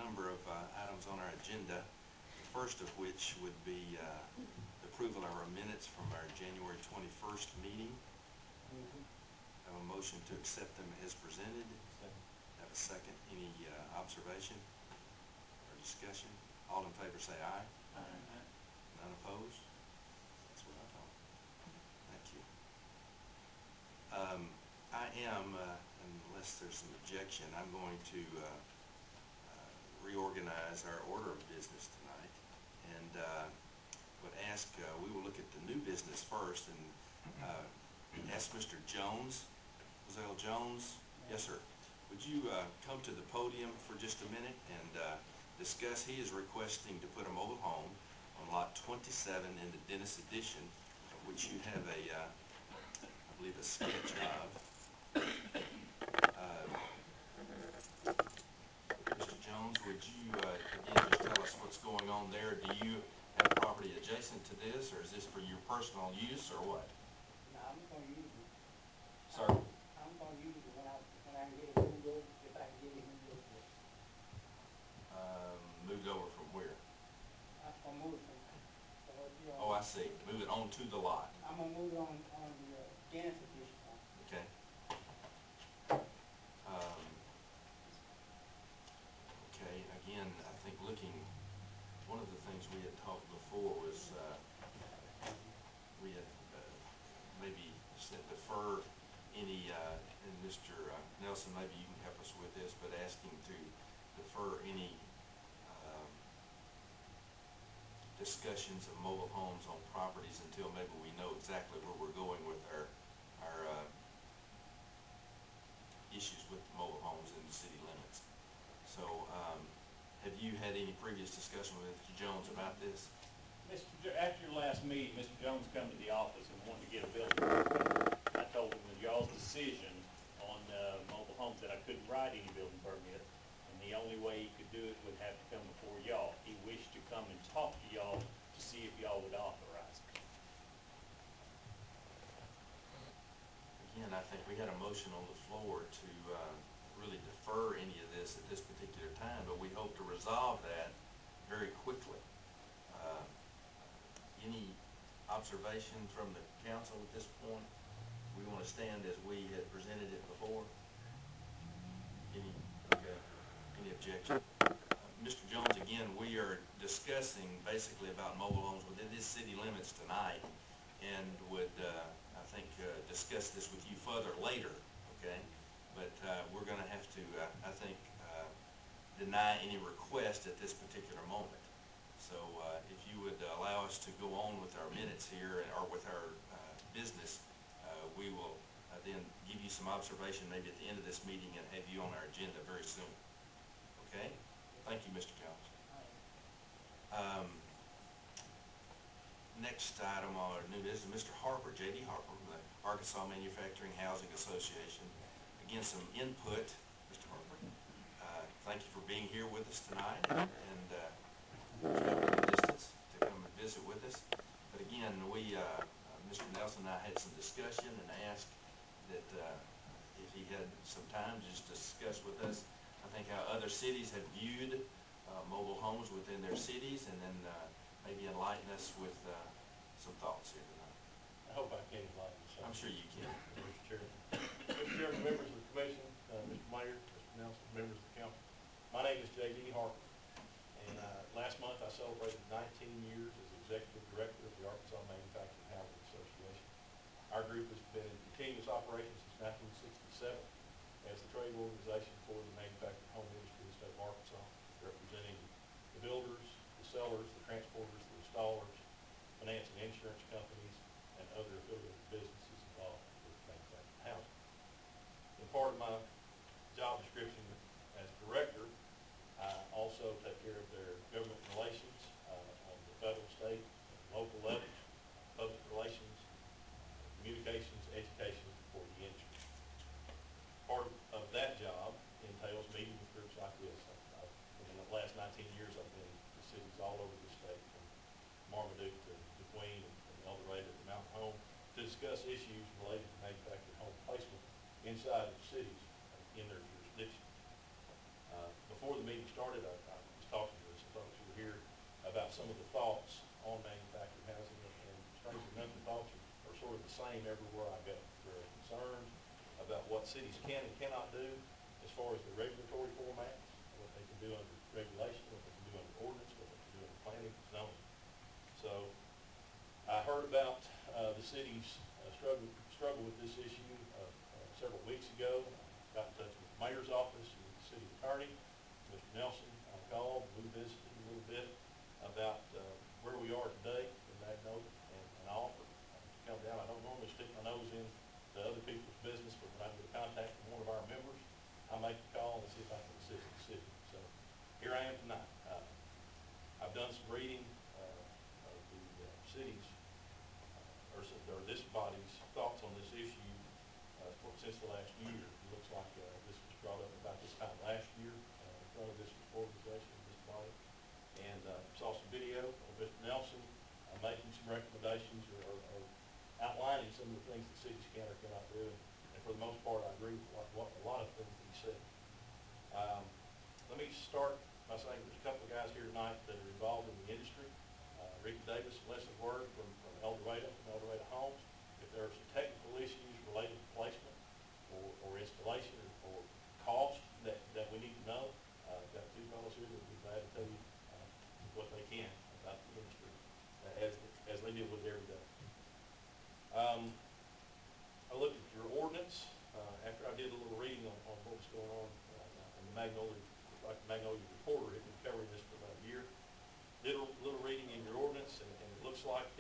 number of items on our agenda, the first of which would be approval of our minutes from our January 21st meeting. Have a motion to accept them as presented. Have a second. Any observation or discussion? All in favor say aye. Aye. None opposed? That's what I thought. Thank you. I am, unless there's some objection, I'm going to reorganize our order of business tonight, and would ask, we will look at the new business first, and ask Mr. Jones, Ozell Jones. Yes, sir. Would you come to the podium for just a minute and discuss? He is requesting to put a mobile home on lot 27 in the Dennis addition, which you have a, I believe, a sketch of. Mr. Jones, would you again just tell us what's going on there? Do you have property adjacent to this, or is this for your personal use, or what? No, I'm going to use it. Sir? I'm going to use it when I get it moved over, if I can get it moved over. Moved over from where? I'm going to move it from, Oh, I see. Move it onto the lot. I'm going to move it on the Dennis addition. Okay. Okay, again, I think one of the things we had talked before was we had maybe said defer any, and Mr. Nelson, maybe you can help us with this, but asking to defer any discussions of mobile homes on properties until maybe we know exactly where we're going with our issues with the mobile homes in the city limits. So, have you had any previous discussion with Mr. Jones about this? After your last meeting, Mr. Jones come to the office and wanted to get a building permit. I told him that y'all's decision on mobile homes that I couldn't write any building permit, and the only way he could do it would have to come before y'all. He wished to come and talk to y'all to see if y'all would authorize it. Again, I think we had a motion on the floor to really defer any of this at this particular time, but we hope to resolve that very quickly. Any observation from the council at this point? We want to stand as we had presented it before. Any objection? Mr. Jones, again, we are discussing basically about mobile homes within this city limits tonight, and would I think discuss this with you further later, okay? But we're going to have to, I think, deny any request at this particular moment. So if you would allow us to go on with our minutes here, or with our business, we will then give you some observation maybe at the end of this meeting and have you on our agenda very soon. Okay? Thank you, Mr. Jones. Next item on our new business, Mr. Harper, J.D. Harper, from the Arkansas Manufacturing Housing Association. Again, some input, Mr. Harper. Thank you for being here with us tonight, and traveling a distance to come and visit with us. But again, we, Mr. Nelson and I had some discussion and asked that if he had some time just to discuss with us, I think how other cities have viewed mobile homes within their cities, and then maybe enlighten us with some thoughts here tonight. I hope I can enlighten you. I'm sure you can. Mr. Chairman. Mr. Chairman, members of the commission, Mr. Mayor, Mr. Nelson, members of the council. My name is J.D. Harper, and last month I celebrated 19 years as Executive Director of the Arkansas Manufacturing Housing Association. Our group has been in continuous operation since 1967 as the trade organization for the manufacturing home industry in the state of Arkansas, representing the builders, the sellers, the transporters, the installers, finance and insurance companies, and other affiliated businesses involved with manufactured housing. And part of my job description as director, I also take care of their government relations on the federal, state, and local levels, public relations, communications, education for the industry. Part of that job entails meeting with groups like this. In the last 19 years, I've been to cities all over the state, from Marmaduke to DeQueen and El Dorado to Mountain Home, to discuss issues related to manufactured home placement inside of cities in their jurisdiction. Before the meeting started, I some of the thoughts on manufactured housing, and strangely enough, the thoughts are sort of the same everywhere I go. There are concerns about what cities can and cannot do as far as the regulatory formats, what they can do under regulation, what they can do under ordinance, what they can do under planning and zoning. So I heard about the city's struggle with this issue several weeks ago. I got in touch with the mayor's office and the city attorney, Mr. Nelson. I called, we visited a little bit about where we are today in Magnolia, and I offered to come down. I don't normally stick my nose into other people's business, but when I get a contact from one of our members, I make a call and see if I can assist the city. So here I am tonight. I've done some reading of the city's or this body's thoughts on this issue since the last year. It looks like this was brought up about this time last year in front of this organization, this body, and saw some video of Mr. Nelson making some recommendations or outlining some of the things that cities can or cannot do. And for the most part, I agree with a lot of things that he said. Let me start by saying there's a couple of guys here tonight that are involved in the industry. Ricky Davis, Leslie Word from El Dorado Homes. If there are some technical issues related to placement or installation or cost that we need to know, I've got two fellows here that would be glad to tell you what they can about the industry as they deal with it every day. I looked at your ordinance after I did a little reading on what was going on in the Magnolia Reporter. It been covering this for about a year. Did a little reading in your ordinance, and it looks like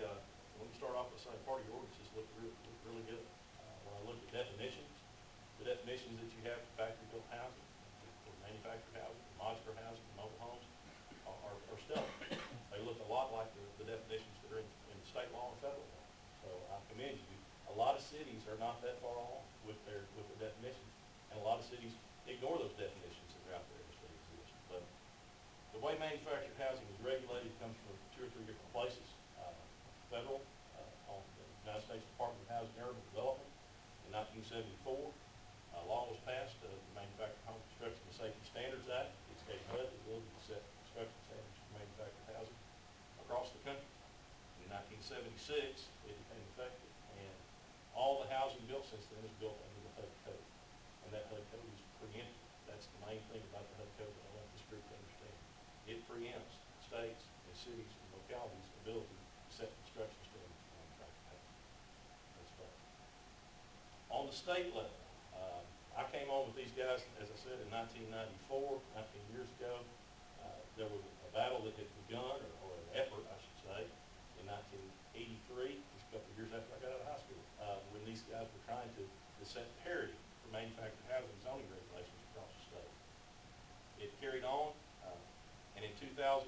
when you start off with the same part of your ordinances look really good. When I looked at definitions, the definitions that you have for factory-built housing, for manufactured housing, modular housing, mobile homes, are stellar. They look a lot like the definitions that are in state law and federal law. So I commend you. A lot of cities are not that far off with their definitions, and a lot of cities ignore those definitions that are out there as they exist. But the way manufactured housing is regulated comes from 2 or 3 different places. Federal, on the United States Department of Housing and Urban Development in 1974. Law was passed, the Manufactured Home Construction and Safety Standards Act. It's gave HUD the ability to set construction standards for manufactured housing across the country. In 1976, it became effective, and all the housing built since then is built under the HUD code. And that HUD code is preemptive. That's the main thing about the HUD code that I want this group to understand. It preempts states and cities and localities' ability to set construction standards for manufactured housing. That's right. On the state level, I came on with these guys, as I said, in 1994, 19 years ago. There was a battle that had begun, or an effort, I should say, in 1983, just a couple of years after I got out of high school, when these guys were trying to set parity for manufactured housing zoning regulations across the state. It carried on, and in 2001,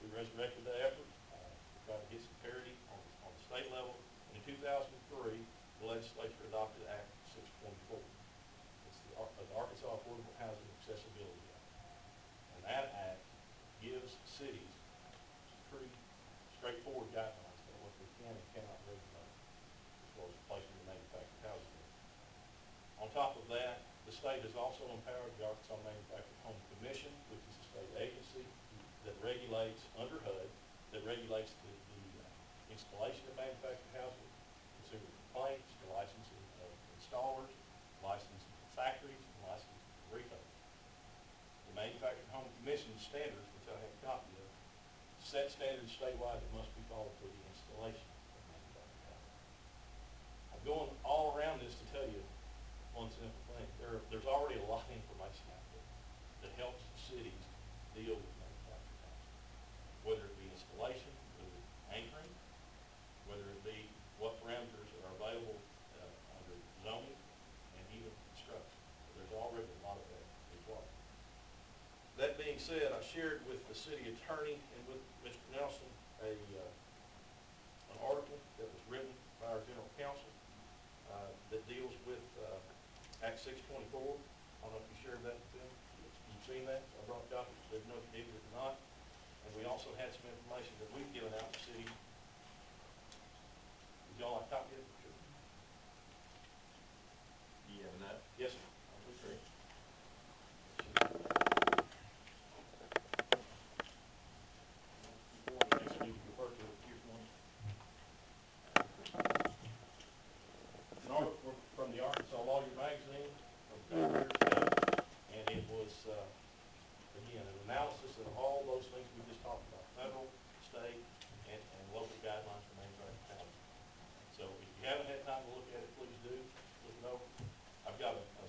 we resurrected the effort to try to get some parity on the state level. And in 2003, the legislature adopted Act 624. It's the Arkansas Affordable Housing Accessibility Act. And that act gives cities some pretty straightforward guidelines about what they can and cannot regulate as far as placement of manufactured housing. On top of that, the state has also empowered the Arkansas Manufactured Home Commission, which is a state agency that regulates under HUD, that regulates the installation of manufactured housing, consumer complaints, the licensing of installers, licensing of factories, and licensing of retailers. The Manufactured Home Commission standards, which I have a copy of, set standards statewide that must be followed for the installation of manufactured housing. I'm going all around this to tell you one simple thing. There's already a lot of information out there that helps cities deal with manufactured housing, whether it be installation, whether it be anchoring, whether it be what parameters are available under zoning, and even construction. There's already a lot of that as well. That being said, I shared with the city attorney and with Mr. Nelson an article that was written by our general counsel that deals with Act 624. I don't know if you shared that with them. You've seen that. I brought copies. Didn't know if you did or not. And we also had some information that we've given out to the city. Would y'all like a copy of it? Sure. You have that? Yes, sir. Sure. federal, state, and local guidelines for manufactured housing. So if you haven't had time to look at it, please do, look it over. I've got a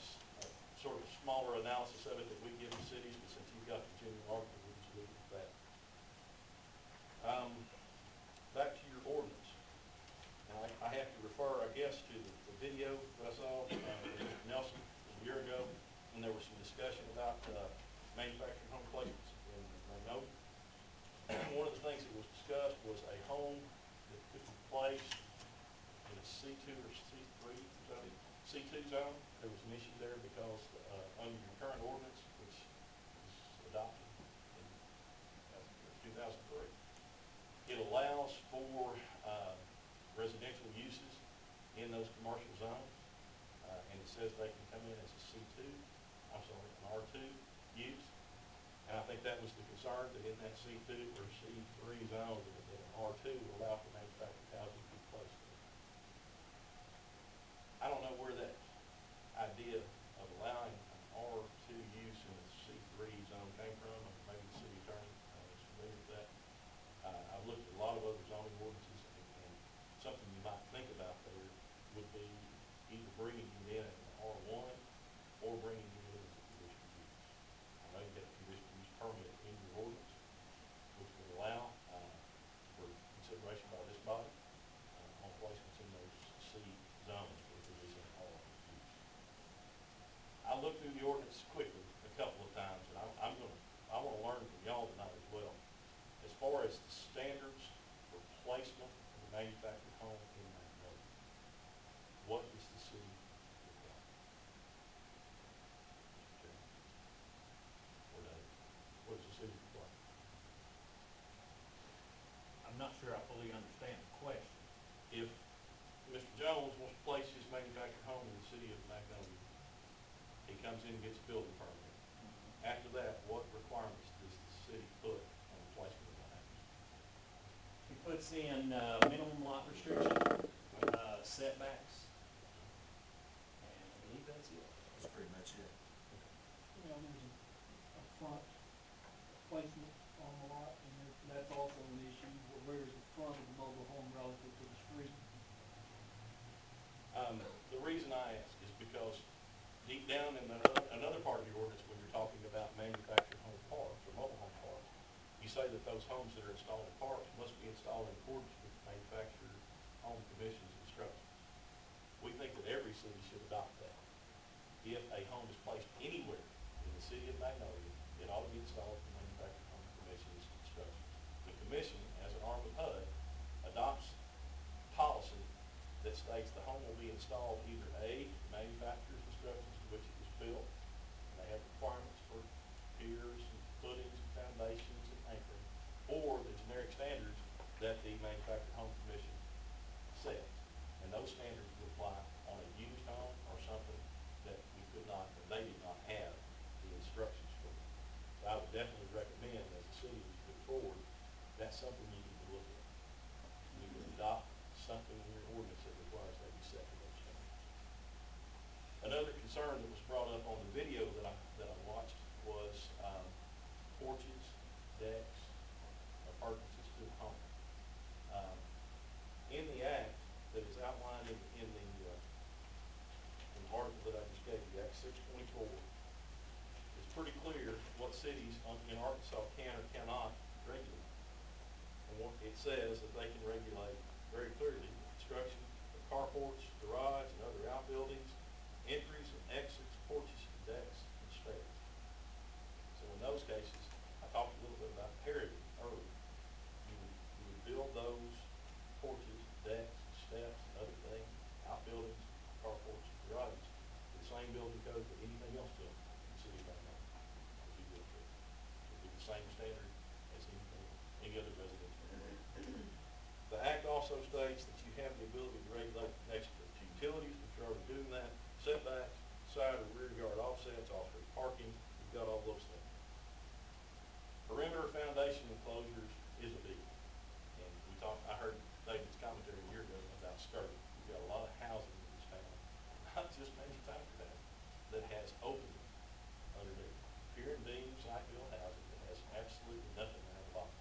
sort of smaller analysis of it that we give to cities, but since you've got the general article, we'll just leave it at that. Back to your ordinance. Now, I have to refer, I guess, to the video that I saw with Mr. Nelson a year ago, when there was some discussion about manufactured home placements in Magnolia. One of the things that was discussed was a home that could be placed in a C2 or C3 zone. C2 zone, there was an issue there because under your current ordinance, which was adopted in 2003, it allows for residential uses in those commercial zones, and it says they can come in as a C2, I'm sorry, an R2 use. And I think that was the concern, that in that C2 or C3 zone, that an R2 would allow for manufactured housing to be placed in. I don't know where that idea of allowing an R2 use in a C3 zone came from. Maybe the city attorney is familiar with that. I've looked at a lot of other zoning ordinances, and something you might think about there would be either bringing it in as an R1 or bringing it in as a conditional use. I know you get a conditional use permit in your ordinance, which would allow for consideration by this body on placements in those C zones if it is an R use. I looked through the ordinance quickly a couple of times, and I want to learn from y'all tonight as well. As far as the standards for placement of a manufactured home in Magnolia, what is the city require? Mr. Chairman? Or Dave? What does the city require? I'm not sure I fully understand the question. If Mr. Jones wants to place his manufactured home in the city of Magnolia, he comes in and gets a building permit. After that, what requirements does the city put on the placement of the house? He puts in minimum lot restriction, setbacks, and I believe that's it. That's pretty much it. Well, there's a front placement on the lot, and that's also an issue. Where is the front of the mobile home relative to the street? The reason I ask is because deep down in another part of the ordinance, when you're talking about manufactured home parks or mobile home parks, you say that those homes that are installed in parks must be installed in accordance with the Manufactured Home Commission's instructions. We think that every city should adopt that. If a home is placed anywhere in the city of Magnolia, it ought to be installed in the Manufactured Home Commission's instructions. The commission, as an arm of HUD, adopts policy that states the home will be installed either A, manufacturer's instructions to which it was built, and they have requirements for piers and footings and foundations and anchoring, or the generic standards that the Manufactured Home Commission sets. And those standards would apply on a used home or something that we could not, or they did not have the instructions for. So I would definitely recommend, as a city, as you move forward, that's something you need to look at. You would adopt something in your ordinance that requires that you set for those standards. Another concern that was brought up on the video that I watched was porches, decks, appurtenances to the home. In the act that is outlined in the article that I just gave you, Act 624, it's pretty clear what cities in Arkansas can or cannot regulate. And what it says that they can regulate very clearly: construction of carports, garage, and other outbuildings, entries and exits, porches, decks, and stairs. So in those cases, I talked a little bit about parity earlier. You would build those porches, decks, steps, and other things, outbuildings, carports, and garages, to the same building code that anything else built in the city of Magnolia would be built to. It would be the same standard as any other residential area. The act also states that you have the ability to regulate the connection to utilities, which you're already doing that, setbacks, side or rear yard offsets, off-street parking, you've got all those things. Perimeter foundation enclosures is a big one. And I heard David's commentary a year ago about skirting. We've got a lot of housing in this town, not just manufactured housing, that has openings underneath. Pier and beam, site built housing that has absolutely nothing around the bottom.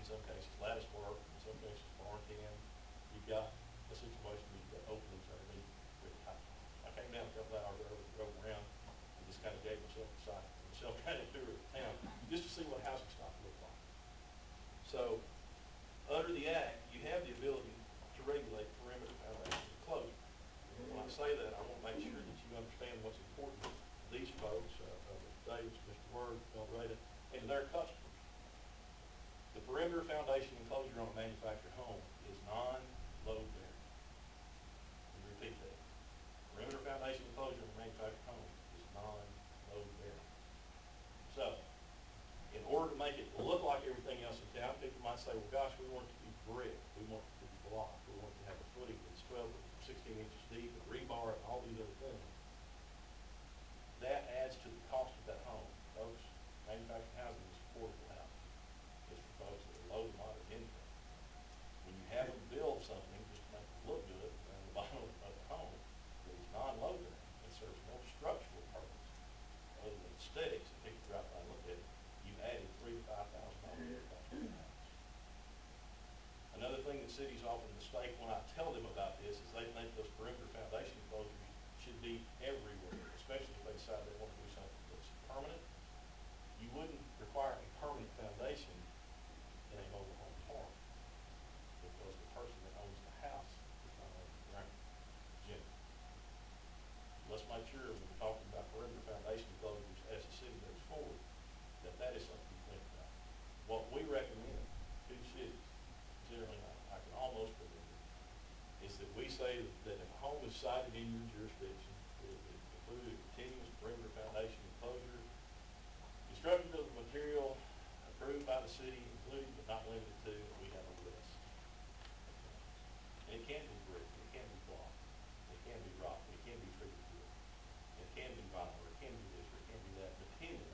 in some cases lattice work, in some cases barn tin. You've got a situation where you've got openings underneath really high. I came down a couple hours early, drove around, and just kind of gave myself a site, myself kind of tour of the town, just to see what housing stock looked like. So, under the act, you have the ability to regulate perimeter foundation enclosure. When I say that, I want to make sure that you understand what's important to these folks, Mr. Davis, Mr. Word, Mel Rada, and to their customers. The perimeter foundation enclosure on a manufactured home is non-load bearing. Let me repeat that. Perimeter foundation enclosure on a manufactured home is non-load bearing. So, in order to make it look like everything else in town, people might say, well, gosh, we want it to be brick, we want it to be block, we want it to have a footing that's 12 or 16 inches deep, and rebar, and all these other things. That adds to the cost of that home. Folks, manufactured housing is affordable housing. It's for folks that are low to moderate income. When you have them build something just to make it look good around the bottom of the home that is non-load bearing and serves no structural purpose other than aesthetics, and people drive by and look at it, you added $3,000 to $5,000 to the cost of the house. Another thing that cities often mistake when I tell them about this is they think those perimeter foundation enclosures should be everywhere, especially if they decide they want to do something that's permanent. You wouldn't require a permanent foundation in a mobile home park because the person that owns the house is not on the ground. Generally. Let's make sure when we're talking about perimeter foundation enclosures as the city moves forward, that is something to think about. What we recommend to cities, generally I can almost remember, is that we say that if a home is sited in your jurisdiction, it includes a continuous perimeter foundation enclosure, construction building material approved by the city, including but not limited to, we have a list. And it can be brick, it can be block, it can be rock, it can be treated wood, it can be vinyl, or it can be this, or it can be that, depending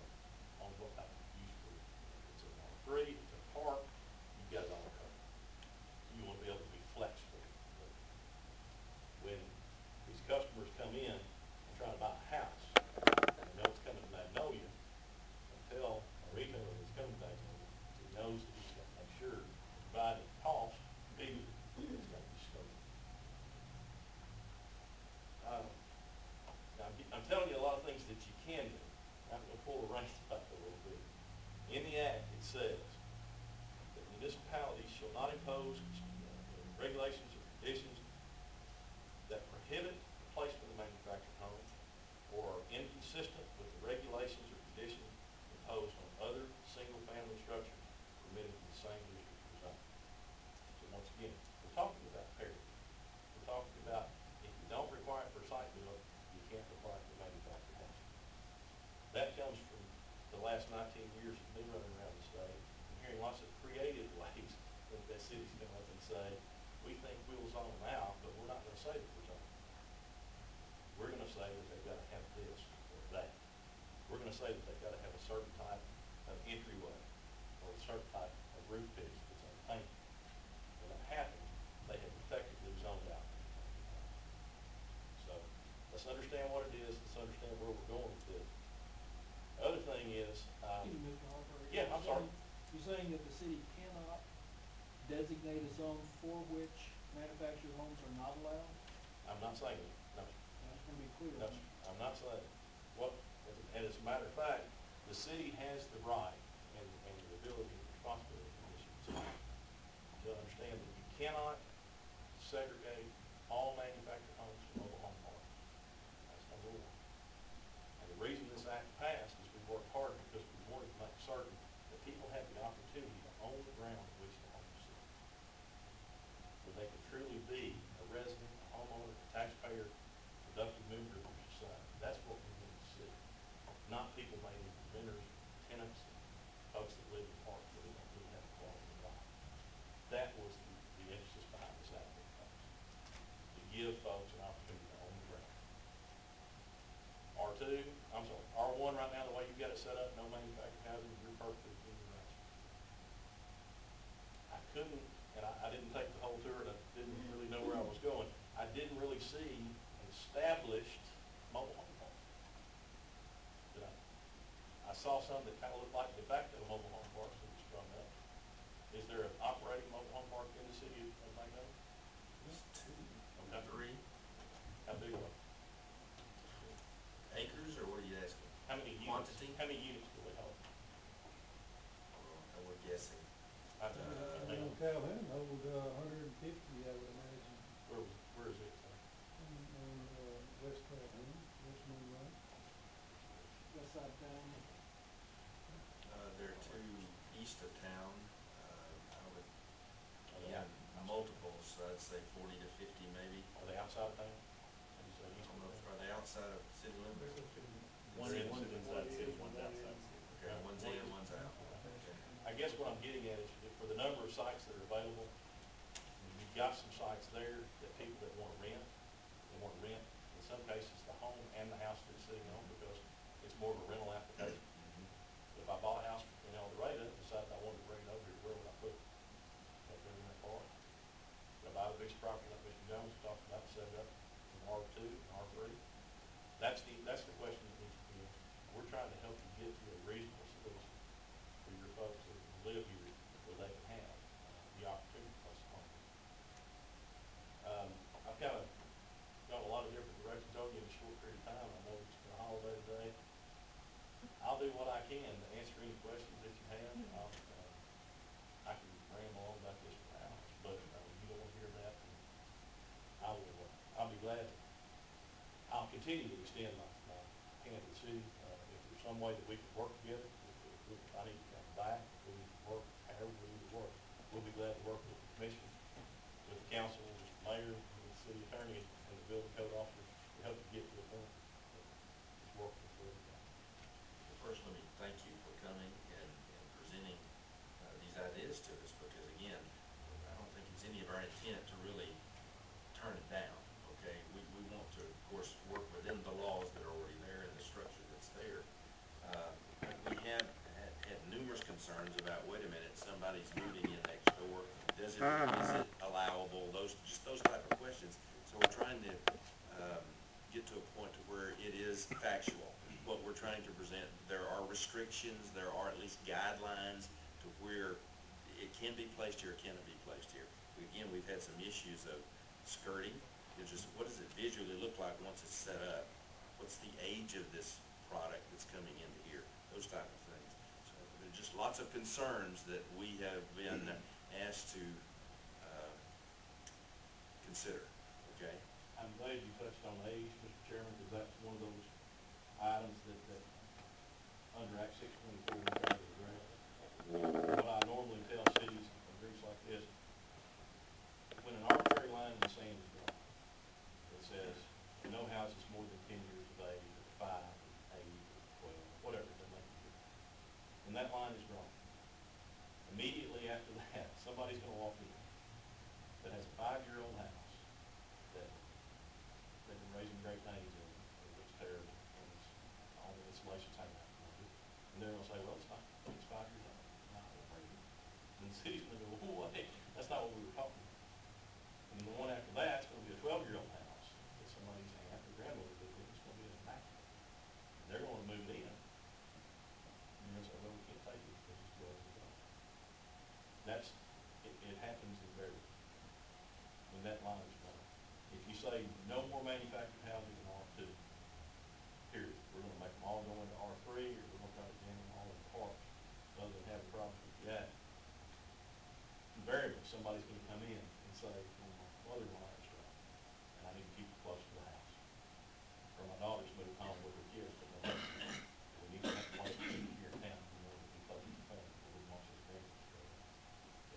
on what type of use for it. If it's a R3, it's a park, you've got it all covered. You want to be able to be flexible. When these customers come in and try to buy a house, and they know it's coming to Magnolia, and tell a retailer that's coming to Magnolia, he knows that he's got to make sure, provided the cost, maybe it's got to be scoped. I'm telling you a lot of things that you can do. I'm going to pull the reins back a little bit. In the act, it says that municipalities shall not impose regulations or conditions that prohibit the placement of manufactured homes or are inconsistent with the regulations or conditions imposed on other single-family structures permitted in the same district or zone. So once again, we're talking about parity. We're talking about if you don't require it for site build, you can't require it for manufactured housing. That comes from the last 19 years of me running around the state and hearing lots of creative ways that cities come up and say, we think we'll zone them out, but we're not going to say that we're zoning. We're going to say that they've got to have this or that. We're going to say that they've got to have a certain type of entryway or a certain type of roof pitch that's unpainted. When that happens, they have effectively zoned out. So let's understand what it is. Let's understand where we're going with this. The other thing is, Excuse me, Mr. Harper. yeah, I'm sorry. You're saying that the city cannot designate a zone for which manufactured homes are not allowed? I'm not saying that, no. I just want to be clear. No, I'm not saying. Well, and as a matter of fact, the city has the right and the ability and responsibility in this to understand that you cannot segregate all manufactured homes from mobile home parks. That's number one. And the reason this act passed is we worked hard because we wanted to make certain that people have the opportunity to own the ground on which the home is sitting. Where they can truly be a resident, a homeowner, a taxpayer, productive member of their society. That's what we want to see. Not people made into renters, tenants, folks that live in parks where they don't really have a quality of life. That was the emphasis behind this act. To give folks an opportunity to own the ground. R1 right now, the way you've got it set up, no manufactured housing, you're perfectly within your rights. I couldn't, and I didn't take the whole tour, and I didn't really know where I was going. I didn't really see an established mobile home park. I saw some that kind of looked like de facto mobile home parks that were sprung up. Is there an operating mobile home park in the city of Magnolia? There's two, Okay. three How big are they? acres, or what are you asking? How many units? Quantity? How many units do they hold? Well, and we're guessing. Calhoun hold 150, I would imagine, Where is it? on West Calhoun, West Monroe. West side town. There are two east of town, I would, Are they yeah, out- multiples, I'd say 40 to 50 maybe. Are they outside town? How do you say I east don't of know, town? are they outside of city limits? One's They're in inside the city, One one's is, outside the city. Okay, one's in, one's out. Okay. I guess what I'm getting at is that for the number of sites that are available, you've got some sites there that people that want to rent, in some cases, the home and the house they're sitting on, because it's more of a rental application. If I bought a house in El Dorado and decided I wanted to bring it over here, where would I put it? Can I put it in that park? If I buy a piece of property like Mr. Jones talked about, set it up in R2 and R3, that's the question that needs to be answered. We're trying to help you get to a reasonable solution for your folks that live here, where they can have the opportunity to place a home. I've kind of gone a lot of different directions on you in a short period of time. I know it's been a holiday today. I'll do what I can to answer any questions that you have. I can ramble on about this for hours, but if you don't want to hear that, then I'll be glad. I'll continue to extend my hand to the city. If there's some way that we can work together, if I need to come back, if we need to work, however we need to work, we'll be glad to work with the commission, with the council, with the mayor, with the city attorney, and the building code officer to help you get to a point that's workable for everybody. Well, first, let me thank you for coming and presenting these ideas to us, because again, I don't think it's any of our intent to really turn it down, okay? We want to, of course, work within the laws that are already there and the structure that's there. We have had numerous concerns about, wait a minute, somebody's moving in next door, is it allowable, just those type of questions. So we're trying to get to a point to where it is factual, what we're trying to present. There are restrictions, there are at least guidelines to where it can be placed here, it cannot be placed here. Again, we've had some issues of skirting. It's just, what does it visually look like once it's set up? What's the age of this product that's coming into here? Those type of things. So there are just lots of concerns that we have been asked to consider, okay? I'm glad you touched on age, Mr. Chairman, because that's one of those items that under Act 624 we try to address. What I normally tell cities and groups like this, when an arbitrary line in the sand is drawn, it says no house is more than 10 years of age, or 5, or 8, or 12, whatever that may be. When that line is drawn, immediately after that, somebody's going to walk in that has a 5-year-old house that they've been raising Great Danes in, it looks terrible, and it's, all the insulation's hanging out from under it. And they're going to say, well, it's 5 years old. No, we'll bring it. And the city's going to go, oh, wait, that's not what we were talking about. And then the one after that's going to be a 12-year-old house that somebody's aunt or grandmother lived in. It's going to be immaculate. And they're going to move it in. And you're going to say, well, we can't take it because it's 12 years old. It happens invariably when that line is drawn. If you say no more manufactured housing in R2, period, we're going to make them all go into R3, or we're going to try to jam them all in parks, other than having problems with the act, invariably somebody's going to come in and say, well, my mother-in-law is drawn, and I need to keep it close to the house. Or my daughter's moved home with her kids, but no, we need to have a place to keep it here in town, in order to be close to the family, or we want this family to stay.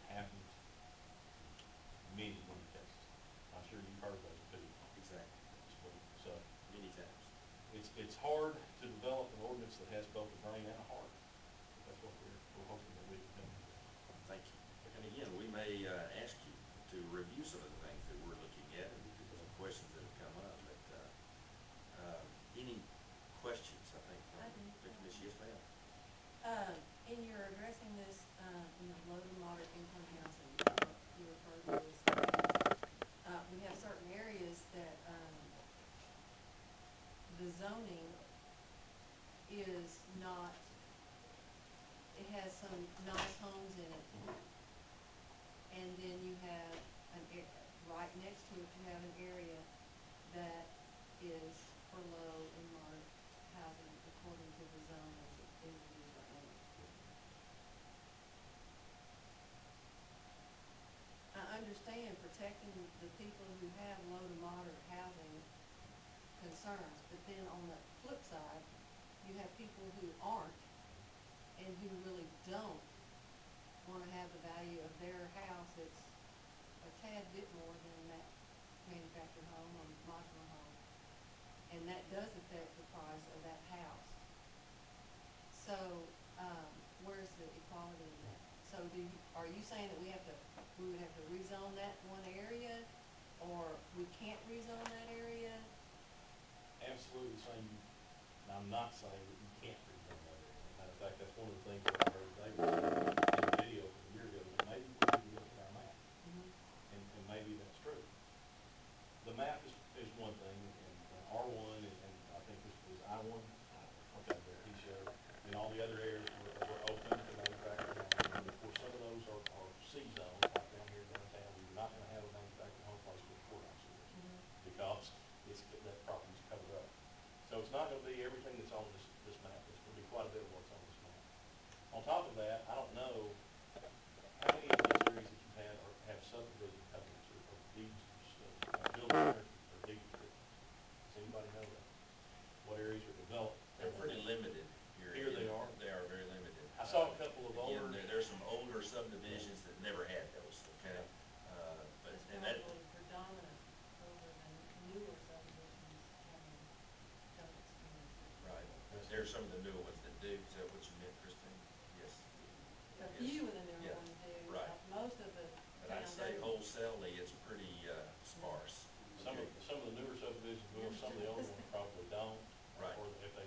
It happens many cases. I'm sure you've heard those too. Exactly. So Many times. it's hard to develop an ordinance that has both a brain and a heart. That's what we're hoping that we can come to. Thank you. And again, we may ask you to review some of the things that we're looking at and some questions that have come up, but any questions, I think, from the commission? Yes, ma'am. In your addressing this, low to moderate income housing, you refer to this, we have certain areas that, the zoning is not, it has some nice homes in it, and then you have right next to it, you have an area that is for low and moderate housing according to the zone as it is right now. I understand protecting the people who have low to moderate housing concerns, but then on the flip side, you have people who aren't and who really don't wanna have the value of their house that's a tad bit more than that manufactured home or modular home. And that does affect the price of that house. So, where's the equality in that? So are you saying that we would have to rezone that one area, or we can't rezone that area? Absolutely saying I'm not saying that you can't rezone that area. Matter of fact, that's one of the things that I heard David say in the video from a year ago, that maybe we need to look at our map. And maybe that's true. The map is one thing, and R1, and I think this was I1, okay, that he showed, and all the other areas were open to manufactured homes. And of course, some of those are C zones, like down here downtown, where you're not gonna have a manufactured home place where the courthouse is, because that property's covered up. So it's not gonna be everything that's on this map. It's gonna be quite a bit of what's on this map. On top of that, I don't know how many of those areas that you've had have subdivision covenants or deeds, building or deed restrictions. Does anybody know that? What areas are developed? They're pretty limited here. Here they are. They are very limited. I saw a couple of Again, older. there's some older subdivisions that never had those, okay? But, It's and that, probably predominant over the newer subdivisions having don't experience it. right, there's some of the newer ones that do, is that what you meant, Christine? Yes. A Yes. few of the newer Yeah. ones do, Right. Most of the But I'd towns say don't. wholesalely, it's pretty, sparse. Some of the newer subdivisions will, some of the older ones probably don't. Right. Or if they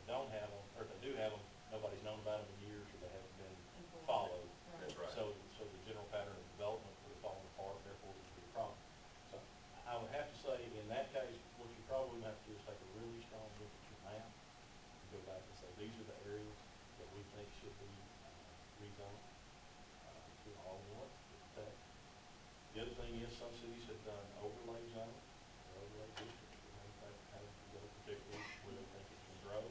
don't have them, or if they do have them, nobody's known about them in years, or they haven't been Enforced. followed. That's right. So the general pattern of development would have fallen apart, therefore it would be a problem. So I would have to say, in that case, what you probably have to do is take a really strong look at your map, and go back and say, these are the areas that we think should be rezoned to R1. The other thing is, some cities have done overlay zoning, or overlay districts, for manufactured housing, to go particularly where they think it can grow,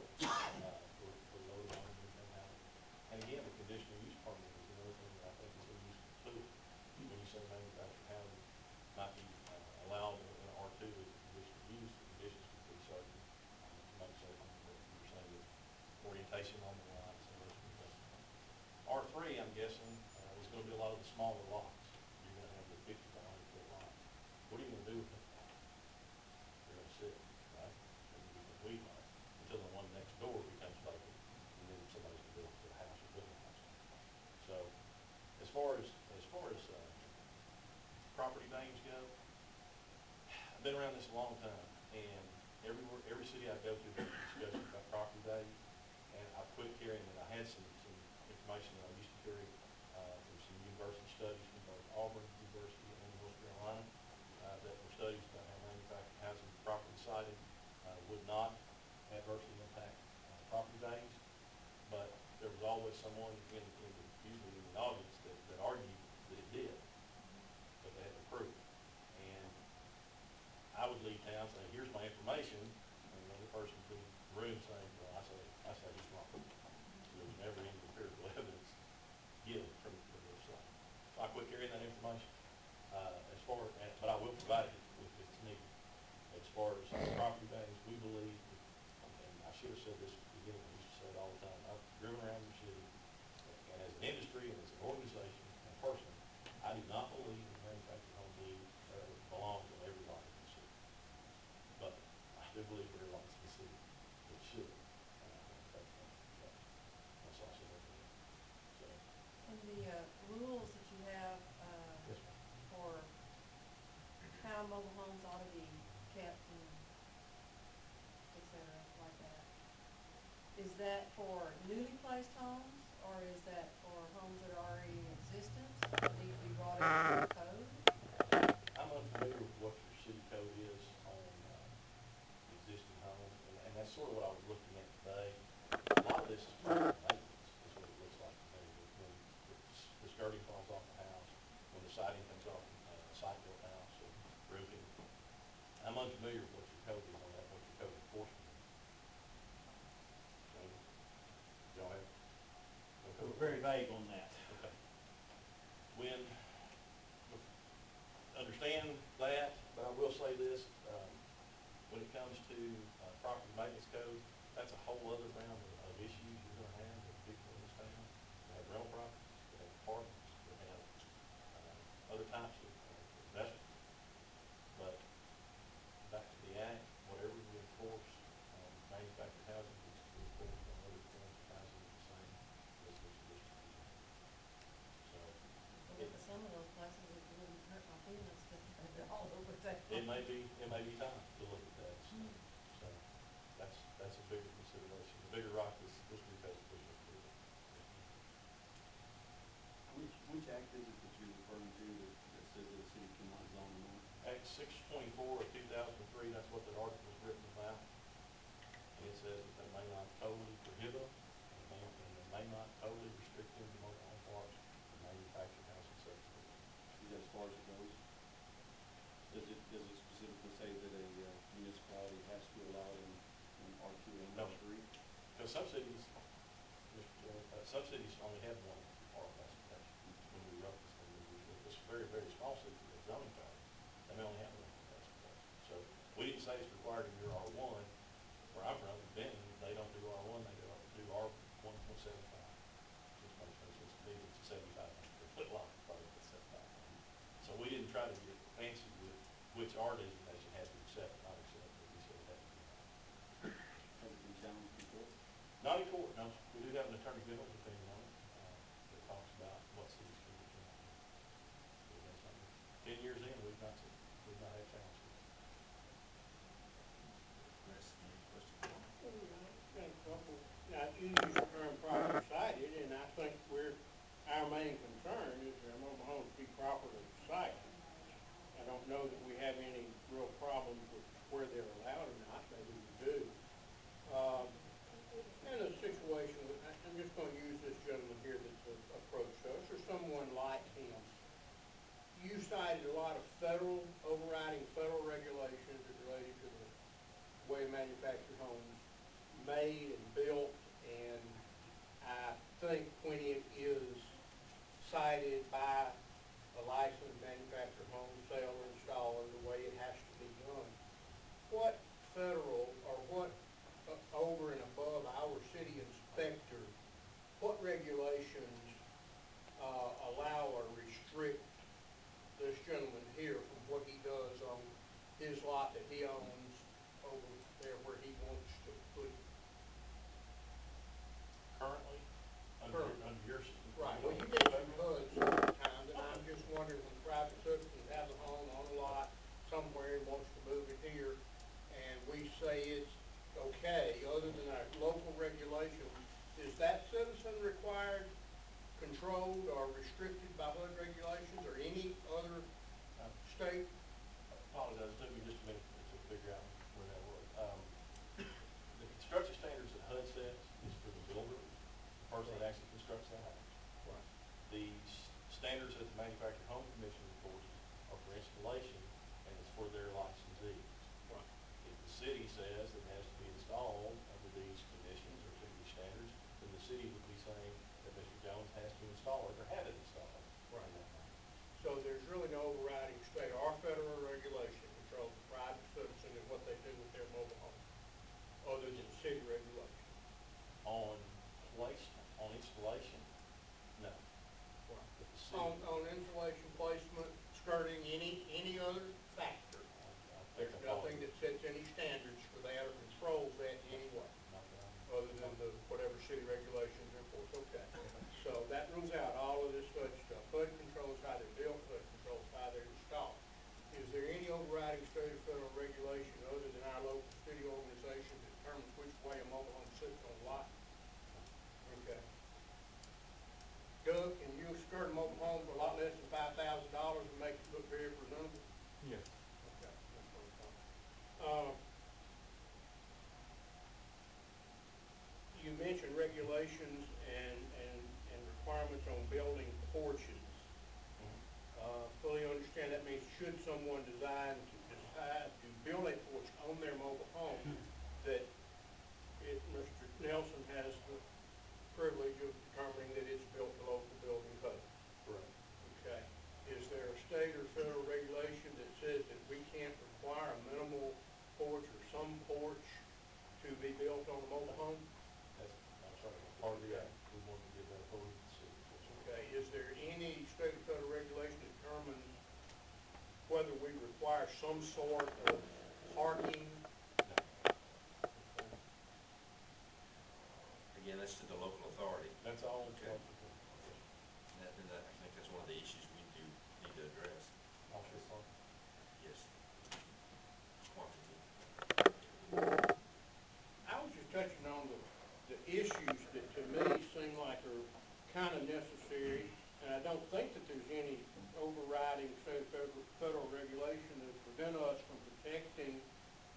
for low to moderate income housing. And again, the conditional use permit is another thing that I think is a useful tool. When you say manufactured housing might be allowed in R2 as a conditional use, the conditions would be certain, to make certain that you're saying that orientation on the lots and those kind of things. R3, I'm guessing, is going to be a lot of the smaller lots. You're going to have the 50 to 100 foot lots. What are you going to do with them? They're going to sit, right? They're going to be weed lots until the one next door becomes vacant, and then somebody's going to build a house or build a house. So, as far as property names go, I've been around this a long time, and every city I go to, there's a discussion about property values, and I quit carrying it. I had some information that I used to carry from some university studies from both Auburn University and North Carolina that were studies about how manufactured housing property siting would not adversely impact property values, but there was always someone usually in the audience that argued that it did, but they had to prove it. And I would leave town saying, here's my information, and the other person in the room saying, well, I say he's wrong. There was never any empirical evidence given from their side. So I quit carrying that information. But I will provide it if it's needed. As far as property values, we believe, and I should have said this at the beginning, I used to say it all the time, I've driven around the city, and as an industry and as an organization and personally, I do not believe that manufactured home deeds belongs in every lot in the city. But I do believe there are lots in the city that should. That's also what it is. So, And the rules that you have yes, ma'am. for how mobile homes ought to be kept and et cetera, like that, is that for newly placed homes, or is that for homes that are already in existence, that need to be brought into the code? I'm unfamiliar with what your city code is on existing homes, and that's sort of what I was looking at today. A lot of this is maintenance, is what it looks like to me. When the skirting falls off the house, when the very vague on that. Okay. Understand that, but I will say this, when it comes to property maintenance code, that's a whole other round of issues you're gonna have with people in this town. They have rental properties, they have apartments, they have other types of investments. But back to the act, whatever we enforce on manufactured housing is to be enforced on other forms of housing of the same residential district. So, But at some of those places, it wouldn't hurt my feelings because they're all over town. it may be time to look at that, so that's a bigger consideration. The bigger rock is retail official approval. Which act is it that you're referring to that says that the city cannot zone them on? Act 624 of 2003, that's what the article was written about. And it says that they may not totally prohibit them, and they may not totally restrict them to mobile home parks and manufactured housing sector. Is that as far as it goes? Does it specifically say that a municipality has to allow them in R2 and No. R3? Because some cities, some cities only have one R classification. When we wrote this thing, it's very, very small cities with zoning power, they may only have one classification. So we didn't say it's required in your R1. Where I'm from, in Benton, they don't do R1, they do R1.75. Which makes no sense to me, it's a 7,500 foot lot, probably at 7,500. So we didn't try to get fancy with which R designation had to accept, not accept, but we said it had to be. Has it been challenged before? Not in court, no. We do have an attorney general's opinion on it, that talks about what cities can do. So that's something. 10 years in, we've not had challenge to it. Chris, any questions? Got a couple. Now, you use the term properly cited, and I think our main concern is that our mobile homes be properly cited. I don't know that we have any real problems with where they're allowed or not, maybe we do. In a situation, I'm just gonna use this gentleman here that's approached us, or someone like him. You cited a lot of overriding federal regulations that related to the way manufactured homes made and built, and I think when it is cited by a licensed manufactured home seller or installer the way it has to be done, what federal or what over and above our city inspector, what regulations allow or restrict this gentleman here from what he does on his lot that he owns over there where he wants to put it? Currently, under your. Right, well, you mentioned HUD sometimes, and I'm just wondering when private citizens have a home on a lot somewhere and wants to move it here, and we say it's okay, other than our local regulations, is that citizen required, controlled, or restricted by HUD regulations, or any other state? Apologize, it took me just a minute to figure out where that was. The construction standards that HUD sets is for the builder, the person that actually constructs the house. Right. The standards that the Manufactured Home Commission enforces are for installation, and it's for their licensees. Right. If the city says it has to be installed under these conditions or to these standards, then the city would be saying that Mr. Jones has to install it or have it installed. Right. So there's really no overriding state or federal regulation that controls the private citizen and what they do with their mobile home, other than city regulation. On placement, on installation, no. But the city, On installation, placement, skirting, any other factor, there's nothing that sets any standards for that or controls that in any way, other than the whatever city regulations enforce. Okay. So that rules out all of this HUD stuff. HUD controls how they're built, HUD controls how they're installed. Is there any overriding state or federal regulation other than our local city organization that determines which way a mobile home sits on a lot? Okay. Doug, can you skirt a mobile home for a lot less than $5,000 and make it look very presentable? Yes. Okay, that's what I'm talking. You mentioned regulations and requirements on building porches. Fully understand that means should someone decide to build a porch on their mobile home, that Mr. Nelson has the privilege of determining that it's built require some sort of parking? Again, that's to the local authority. That's all. Okay. I think that's one of the issues we do need to address. Yes. Quantity. I was just touching on the issues that to me seem like are kind of necessary, and I don't think that there's any overriding federal regulation that prevent us from protecting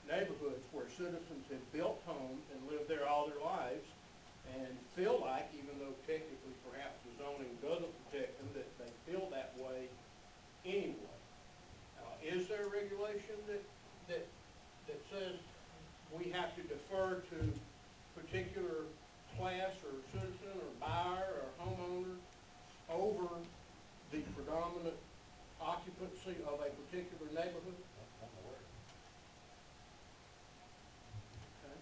neighborhoods where citizens have built homes and lived there all their lives and feel like, even though technically perhaps the zoning doesn't protect them, that they feel that way anyway. Is there a regulation that says we have to defer to particular class or citizen or buyer or homeowner over the predominant occupancy of a particular neighborhood? Okay.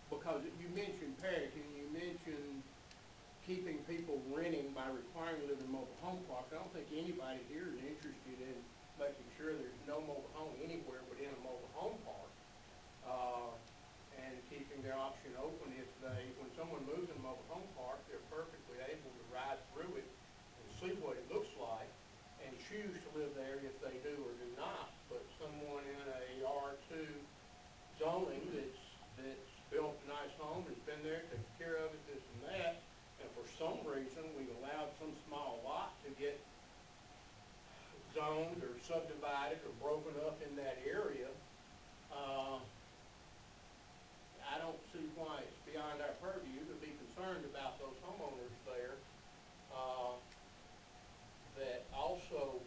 Because you mentioned parity, and you mentioned keeping people renting by requiring them to live in mobile home parks. I don't think anybody here is interested in making sure there's no mobile home anywhere but in a mobile home park. And keeping their option open if when someone moves in a mobile home park, they're perfectly able to ride through it and see what it looks like and choose to live there if they do or do not. But someone in a R2 zoning that's built a nice home, has been there, taken care of it, this and that, and for some reason we allowed some small lot to get zoned or subdivided or broken up in that area, I don't see why it's beyond our purview to be concerned about those homeowners there that also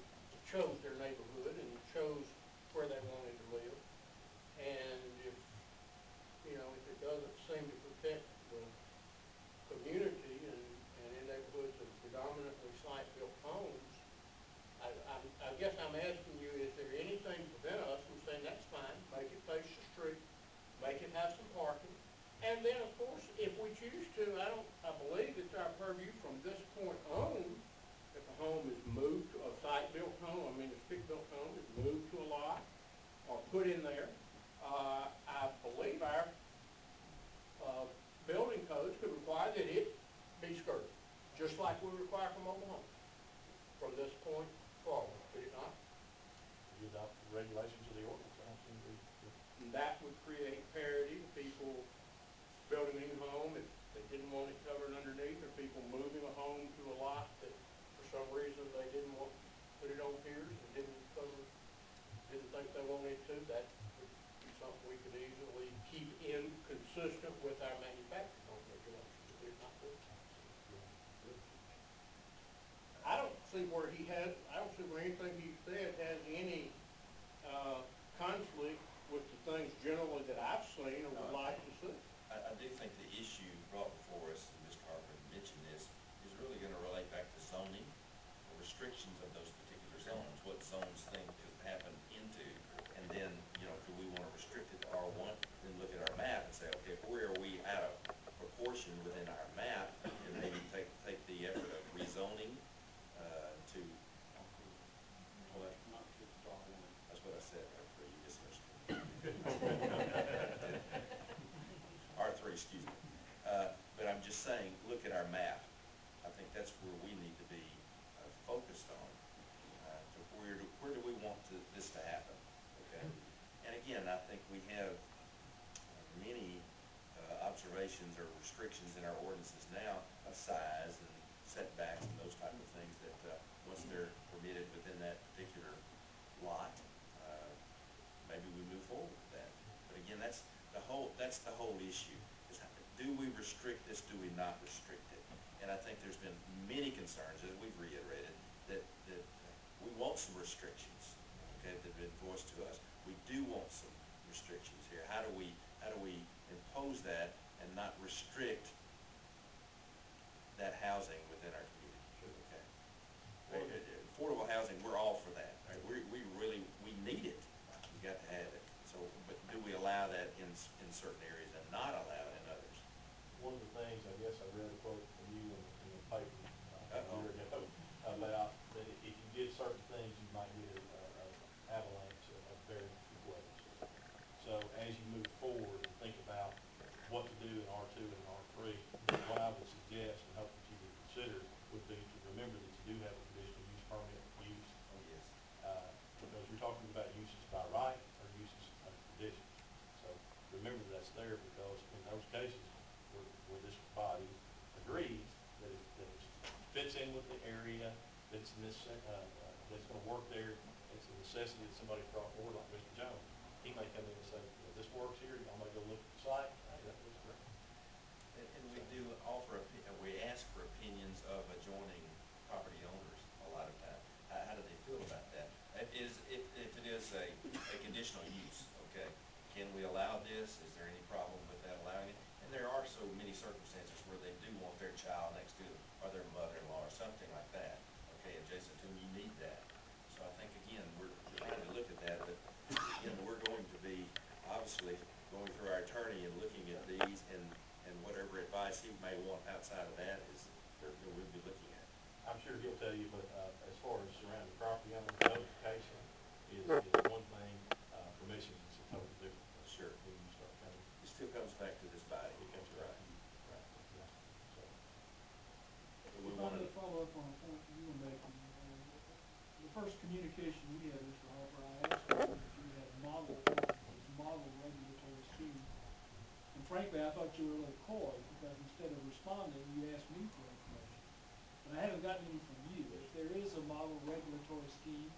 chose their neighborhood and chose where they wanted to live. And if it doesn't seem to protect the community and in neighborhoods of predominantly site-built homes, I guess I'm asking you, is there anything to prevent us from saying, that's fine, make it face the street, make it have some parking, and then, of course, if we choose to, I believe it's our purview from this point on, if a home is moved to a site-built home, a stick-built home is moved to a lot or put in there, I believe our building codes could require that it be skirted, just like we require for mobile homes from this point forward, could it not? You adopt the regulations of the ordinance, I don't seem to be. And that would create parity, people building a new home if they didn't want it covered underneath, or people moving a home to a lot that for some reason they didn't want to put it on piers and didn't think they wanted to. That would be something we could easily keep in consistent with our manufacturing home regulations. If it's not good. I don't see where anything he said has any conflict with the things generally that I've seen or would like to see. I do think the issue brought before us, and Mr. Harper mentioned this, is really going to relate back to zoning, the restrictions of those particular zones, what zones think could happen into, and then, do we want to restrict it to R1, then look at our map and say, okay, where are we out of proportion within our map, and maybe take the effort of rezoning to, what? That's what I said, R3, you misunderstood. R3, excuse me. But I'm just saying, look at our map. I think that's where we need to be focused on. To where do we want this to happen? Okay. And again, I think we have many observations or restrictions in our ordinances now of size and setbacks and those type of things that once they're permitted within that particular lot, maybe we move forward with that. But again, that's the whole issue. Is do we restrict this? Do we not restrict it? And I think there's been many concerns, as we've reiterated, that we want some restrictions, okay, that have been voiced to us. We do want some restrictions here. How do we impose that and not restrict that housing within our community? Okay. Affordable housing, we're all for that. Right? We need it. We got to have it. So, but do we allow that in certain areas and not allow it in others? One of the things, I guess, I read a quote from you in the paper a year ago about that if you R2 and R3. What I would suggest and hope that you would consider would be to remember that you do have a conditional use permit use, Oh, yes. because you're talking about uses by right or uses under conditions. So remember that's there, because in those cases where this body agrees that it fits in with the area, that's in this, that's gonna work there, it's a necessity that somebody across the board like Mr. Jones, he may come in and say, this works here, y'all may go look at the site, hey, that looks great. And we do offer, we ask for opinions of adjoining property owners a lot of time. How do they feel about that? If it is a conditional use, okay, can we allow this? Is there any problem with that allowing it? And there are so many circumstances where they do want their child next to them, or their mother-in-law, or something like that, okay, adjacent to them, you need that. So I think, again, we're trying to look at that, but, again, we're going to be, obviously, going through our attorney and looking at these, and whatever advice he may want outside of that is, that we'll be looking at. I'm sure he'll tell you, but, as far as surrounding property owner notification is one thing, permission is a totally different thing. Sure. When you start coming, It still comes back to this body. it comes Right. right. Right, exactly. So, So we If I want may to, follow up on a point you were making, the first communication we had, Mr. Harper, I asked you if you had model regulatory scheme. And frankly, I thought you were a little coy, because instead of responding, you asked me for information. But I haven't gotten any from you. If there is a model regulatory scheme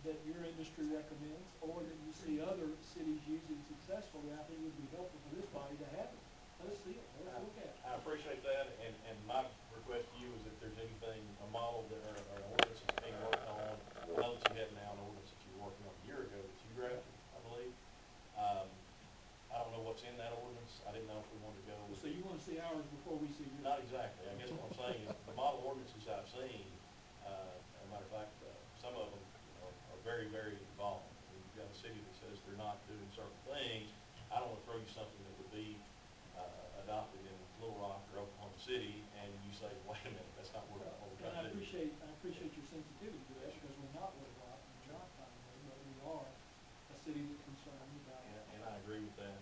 that your industry recommends, or that you see other cities using successfully, I think it would be helpful for this body to have it. Let's see it, let's look at it. I appreciate that, and my request to you is if there's anything, a model that, or an ordinance that's being worked on, I know that you have now an ordinance that you were working on a year ago that you drafted, I believe. I don't know what's in that ordinance, I didn't know if we wanted to go. So you want to see ours before we see yours? Not exactly, I guess what I'm saying is, the model ordinances I've seen, as a matter of fact, some of them, are very, very involved. When you've got a city that says they're not doing certain things, I don't want to throw you something that would be, adopted in Little Rock or Oklahoma City, and you say, wait a minute, that's not what we're And trying to do. I appreciate your sensitivity to that, because we're not Little Rock, and we're not Conway, but we are a city that's concerned about it. And I agree with that.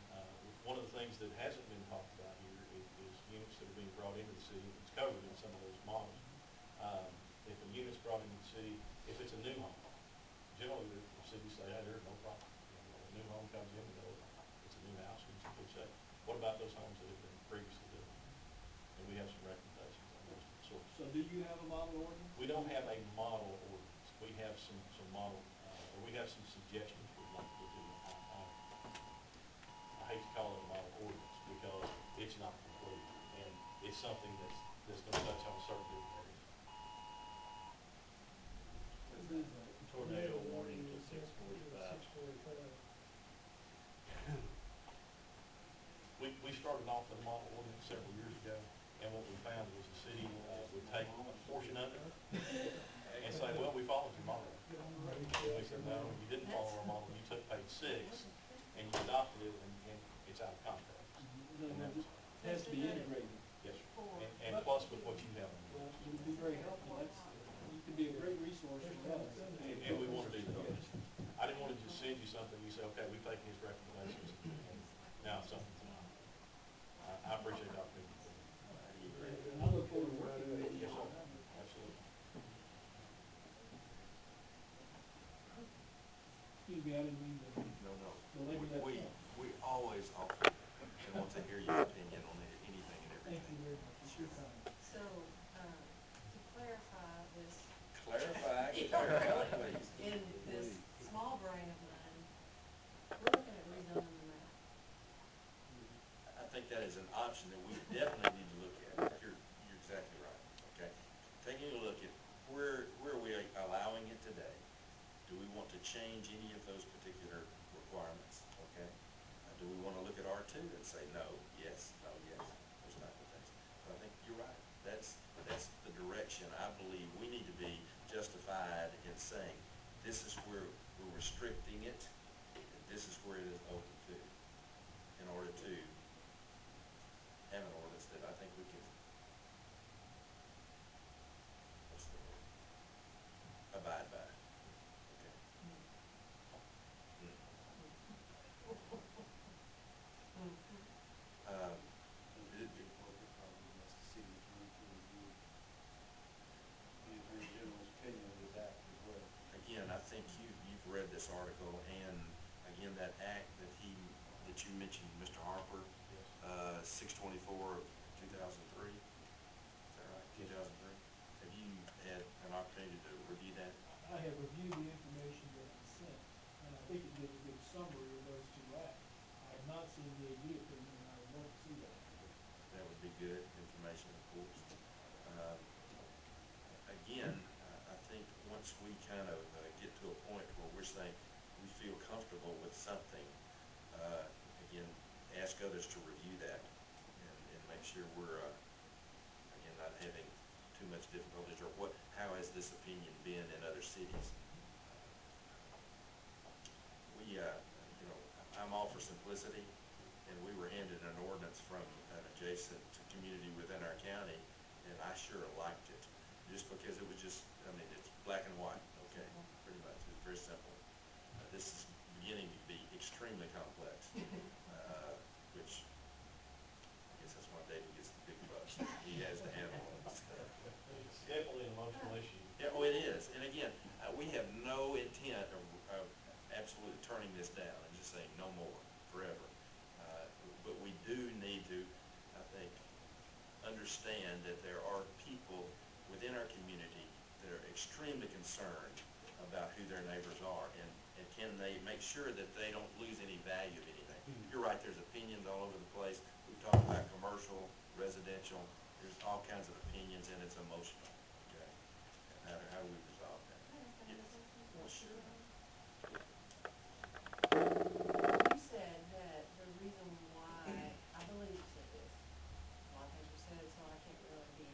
One of the things that hasn't been talked about here is units that are being brought into the city. It's covered in some of those models. If a unit's brought into the city, if it's a new home, generally the city say, hey, there's no problem. A new home comes in, it's a new house, it's in good shape. What about those homes that have been previously built? And we have some recommendations on those sorts. So do you have a model ordinance? We don't have a model ordinance. We have some model, or we have some suggestions we'd like to do. I hate to call it a model ordinance because it's not complete, and it's something that's gonna touch on certain different areas. What is that? Tornado warning till 6:45. 6:45. We started off with a model ordinance several years ago, and what we found was the city would take a portion of it and say, well, we followed your model. And we said, no, you didn't follow our model, you took page 6 and you adopted it, and it's out of context. And that was, It has to be integrated. yes, sir. And plus with what you have. Well, it would be very helpful. You could be a great resource for us. And we want to do that. I didn't want to just send you something, you say, okay, we've taken his recommendations, and now it's something. I appreciate the opportunity. And I look forward to working with you. Yes, sir. Absolutely. Excuse me, I didn't mean to. no. Belabor that We point. always offer and want to hear your opinion on anything and Thank everything. you very much. It's your time. So, to clarify this, Clarify, please. in this small brain of mine, we're looking at rezoning the map. I think that is an option that we definitely need to look at. You're exactly right, okay? Taking a look at where are we allowing it today? Do we want to change any of those particular requirements, okay? Do we want to look at R2 and say no, yes, those type of things? But I think you're right. That's the direction I believe we need to be justified in saying, this is where we're restricting it, and this is where it is open to, in order to have an ordinance that I think we can, what's the word? Abide by. Okay. this article, and again, that act that you mentioned, Mr. Harper, 624 of 2003, is that right, 2003? Have you had an opportunity to review that? I have reviewed the information that was sent, and I think it gives a good summary of those two acts. I have not seen the AG opinion, and I would love to see that. That would be good information, of course. Again, I think once we kind of get to a point where we're saying we feel comfortable with something, again, ask others to review that and make sure we're, again, not having too much difficulties, or how has this opinion been in other cities? I'm all for simplicity, and we were handed an ordinance from an adjacent community within our county, and I sure liked it, just because it was just, it's black and white, okay, pretty much, it's very simple. This is beginning to be extremely complex, which, I guess that's why David gets the big bucks, he has to handle it. It's definitely an emotional issue. Yeah, well, it is, and again, we have no intent of absolutely turning this down and just saying no more forever. But we do need to, I think, understand that there are people within our community that are extremely concerned about who their neighbors are, and can they make sure that they don't lose any value of anything. You're right, there's opinions all over the place. We've talked about commercial, residential, there's all kinds of opinions, and it's emotional, okay? And how do we resolve that? Yes. Well, sure. You said that the reason why, I believe you said this, well, I think you said it, so I can't really be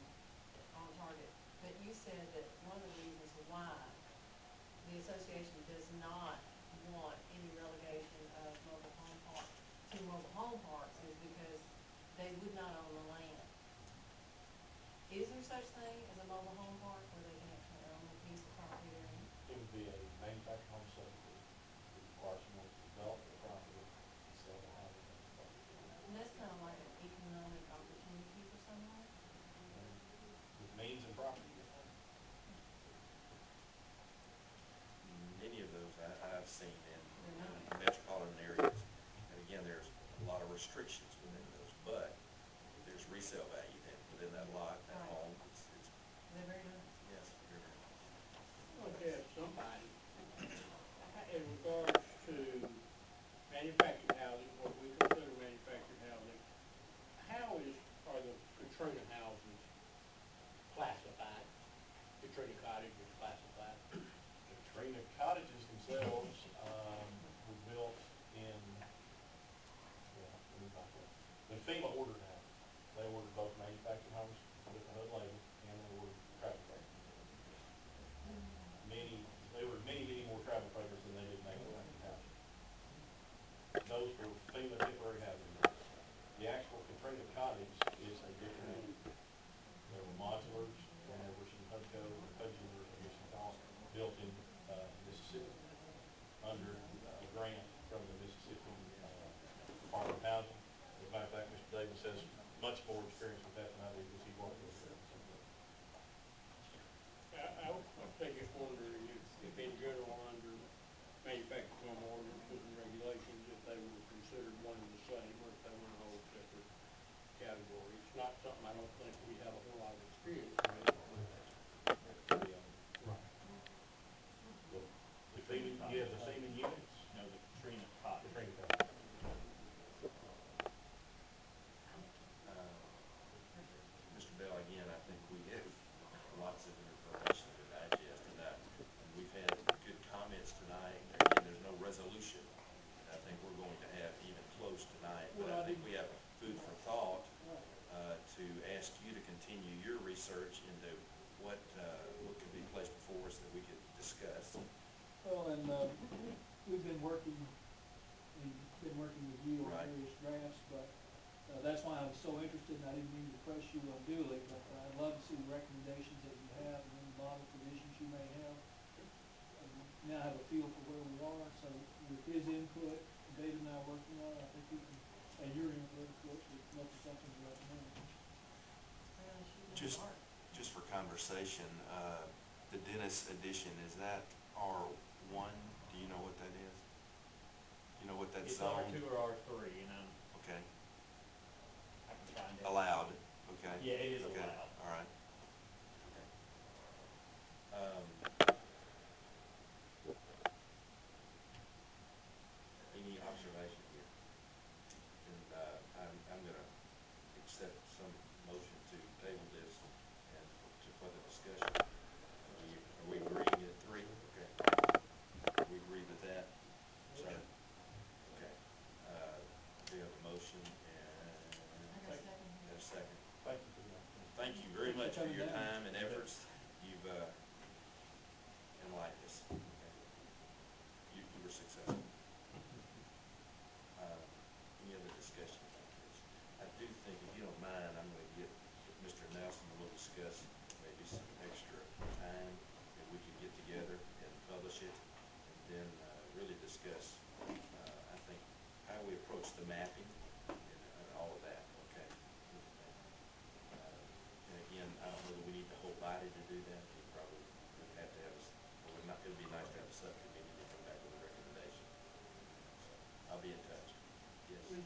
on target, but you said that one of the reasons why the association does not want any relegation of mobile home parks to mobile home parks is because they would not own the land. Is there such thing as a mobile home park where they can actually own a piece of property there? It would be a manufactured home subdivision. It requires someone to develop the property and sell the house. And that's kind of like an economic opportunity for someone. With means and property. Many of those I've seen in metropolitan areas. And again, there's a lot of restrictions within those, but there's resale value then within that lot, that Right. home. They're very nice. Yes, very nice. I'd like to ask somebody, in regards to manufactured housing, what we consider manufactured housing, are the Katrina houses classified? Katrina cottages classified? Katrina cottages themselves, were built in, when FEMA ordered houses, they ordered both manufactured homes with the HUD label, and they ordered travel trailers. They were many more travel trailers than they did manufactured houses. Those were FEMA temporary housing. The actual Katrina cottage is a different animal. There were modulars, and there were some HUD-dealers, and some costs built in Mississippi under a grant from the Mississippi Department of Housing. As a matter of fact, Mr. Davis has much more experience with that than I do, because he worked with it. I just wondering if in general under manufactured home ordinances and regulations, if they were considered one and the same, or if they were in a whole separate category. It's not something I don't think we have a whole lot of experience with. Right. The FEMA units, No, the Katrina cottage. Katrina cottage. Mr. Bell, again, I think we have lots of information to digest, and we've had good comments tonight. Again, there's no resolution I think we're going to have even close tonight, but I think we have food for thought to ask you to continue your research into what could be placed before us that we could discuss. Well, and we've been working with you on Right. various drafts, but that's why I was so interested, and I didn't mean to press you unduly, but I'd love to see the recommendations that you have and any model provisions you may have. Now I have a feel for where we are, so with his input, David and I working on it, I think we can, and your input, of course, we can look at something to recommend. Really should be Just, hard. just for conversation, the Dennis edition, is that R1? Do Do you know what that is? You know what that It's zone? R2 or R3, and Okay, I can find it. allowed, okay. Yeah, it is Okay, allowed. all right. Any observation here? And, I'm gonna accept some motion to table this and to further discussion. Are we agreeing at 3? Okay. We agree with that? So, okay. We have a motion and I got a second. a second. Thank you for that. Thank you very much for your Coming down. time and efforts. You've, enlightened us. Okay. You were successful. Any other discussion about this? I do think, if you don't mind, I'm gonna get Mr. Nelson, and we'll discuss maybe some extra time that we could get together and publish it, and then, really discuss, I think, how we approach the mapping and all of that, okay? And again, I don't know that we need the whole body to do that. We probably would have to have, it would be nice to have a subcommittee to come back with a recommendation. So, I'll be in touch. Yes. Mr.